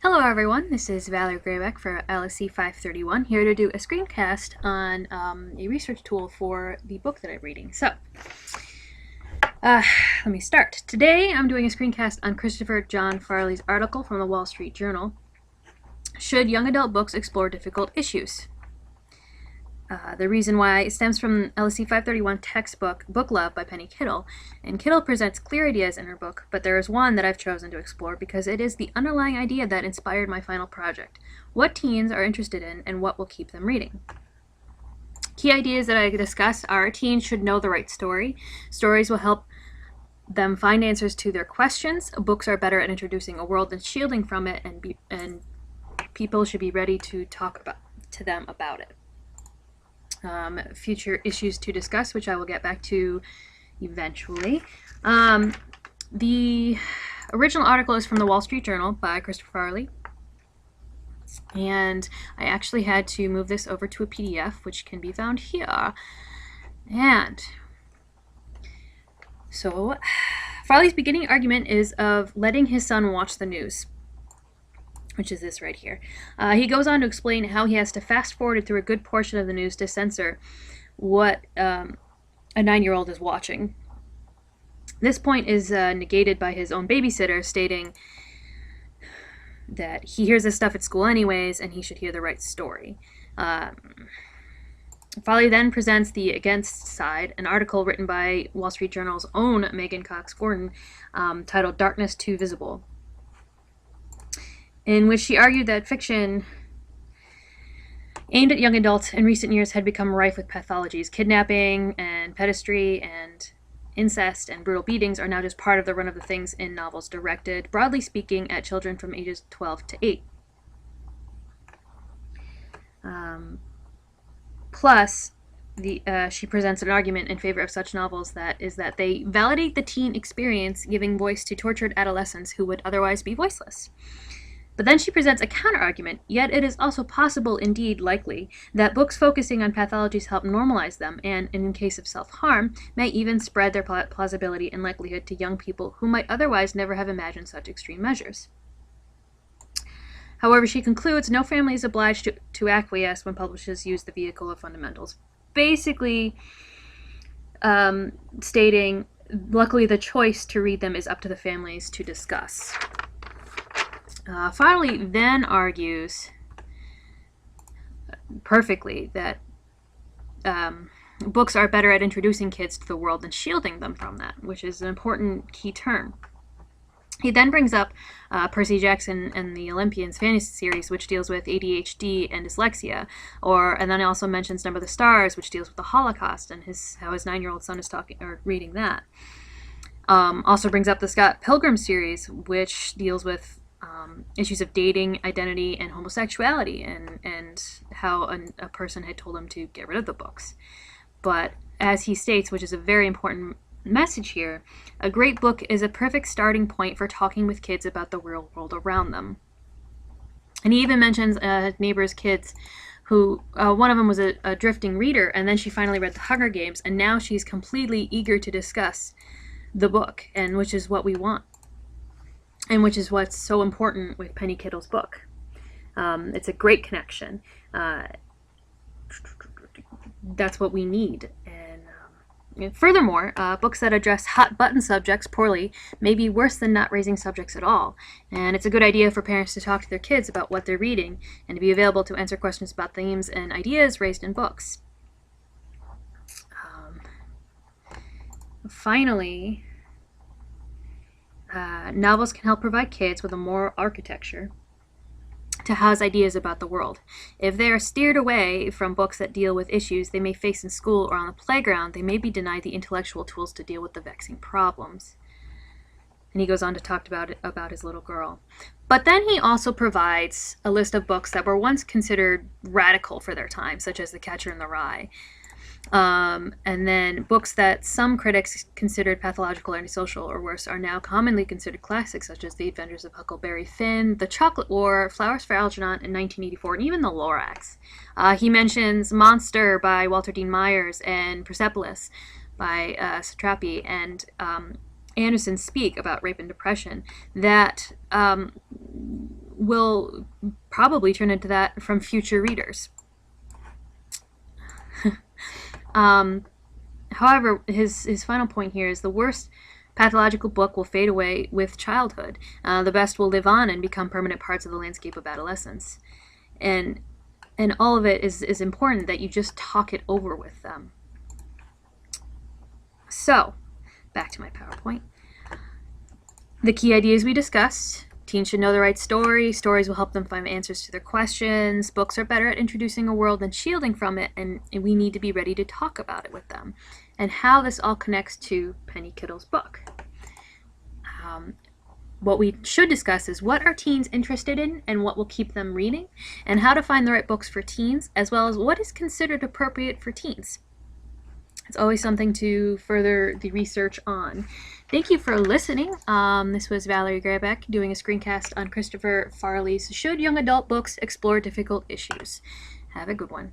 Hello everyone, this is Valerie Graybeck for LSC 531, here to do a screencast on a research tool for the book that I'm reading. So, let me start. Today I'm doing a screencast on Christopher John Farley's article from the Wall Street Journal, Should Young Adult Books Explore Difficult Issues? The reason why stems from LSC 531 textbook Book Love by Penny Kittle, and Kittle presents clear ideas in her book, but there is one that I've chosen to explore because it is the underlying idea that inspired my final project. What teens are interested in and what will keep them reading. Key ideas that I discuss are teens should know the right story. Stories will help them find answers to their questions. Books are better at introducing a world than shielding from it, and people should be ready to talk to them about it. Future issues to discuss, which I will get back to eventually. The original article is from the Wall Street Journal by Christopher Farley, and I actually had to move this over to a PDF, which can be found here. And so Farley's beginning argument is of letting his son watch the news, which is this right here. He goes on to explain how he has to fast forward through a good portion of the news to censor what a 9-year-old is watching. This point is negated by his own babysitter, stating that he hears this stuff at school anyways, and he should hear the right story. Farley then presents the against side, an article written by Wall Street Journal's own Megan Cox Gordon, titled Darkness Too Visible, in which she argued that fiction aimed at young adults in recent years had become rife with pathologies. Kidnapping and pedestry and incest and brutal beatings are now just part of the run of the things in novels directed, broadly speaking, at children from ages 12 to 8. Plus, she presents an argument in favor of such novels that they validate the teen experience, giving voice to tortured adolescents who would otherwise be voiceless. But then she presents a counter-argument, yet it is also possible, indeed likely, that books focusing on pathologies help normalize them and, in case of self-harm, may even spread their plausibility and likelihood to young people who might otherwise never have imagined such extreme measures. However, she concludes, no family is obliged to acquiesce when publishers use the vehicle of fundamentals, basically stating, luckily the choice to read them is up to the families to discuss. Farley then argues perfectly that books are better at introducing kids to the world than shielding them from that, which is an important key term. He then brings up Percy Jackson and the Olympians fantasy series, which deals with ADHD and dyslexia, and then he also mentions Number of the Stars, which deals with the Holocaust and how his 9-year-old son is reading that. Also brings up the Scott Pilgrim series, which deals with issues of dating, identity, and homosexuality, and how a person had told him to get rid of the books. But as he states, which is a very important message here, a great book is a perfect starting point for talking with kids about the real world around them. And he even mentions neighbor's kids who, one of them was a drifting reader, and then she finally read The Hunger Games, and now she's completely eager to discuss the book, and which is what we want. And which is what's so important with Penny Kittle's book. It's a great connection. That's what we need. And furthermore, books that address hot-button subjects poorly may be worse than not raising subjects at all. And it's a good idea for parents to talk to their kids about what they're reading and to be available to answer questions about themes and ideas raised in books. Finally, novels can help provide kids with a moral architecture to house ideas about the world. If they are steered away from books that deal with issues they may face in school or on the playground, they may be denied the intellectual tools to deal with the vexing problems. And he goes on to talk about his little girl. But then he also provides a list of books that were once considered radical for their time, such as The Catcher in the Rye. And then books that some critics considered pathological or antisocial or worse are now commonly considered classics, such as The Adventures of Huckleberry Finn, The Chocolate War, Flowers for Algernon in 1984, and even The Lorax. He mentions Monster by Walter Dean Myers and Persepolis by Satrapi, and Anderson speak about rape and depression, that will probably turn into that from future readers. However, his final point here is the worst pathological book will fade away with childhood. The best will live on and become permanent parts of the landscape of adolescence. And all of it is important that you just talk it over with them. So, back to my PowerPoint. The key ideas we discussed. Teens should know the right story. Stories will help them find answers to their questions. Books are better at introducing a world than shielding from it, and we need to be ready to talk about it with them. And how this all connects to Penny Kittle's book. What we should discuss is what are teens interested in and what will keep them reading, and how to find the right books for teens, as well as what is considered appropriate for teens. It's always something to further the research on. Thank you for listening. This was Valerie Grabeck doing a screencast on Christopher Farley's Should Young Adult Books Explore Difficult Issues? Have a good one.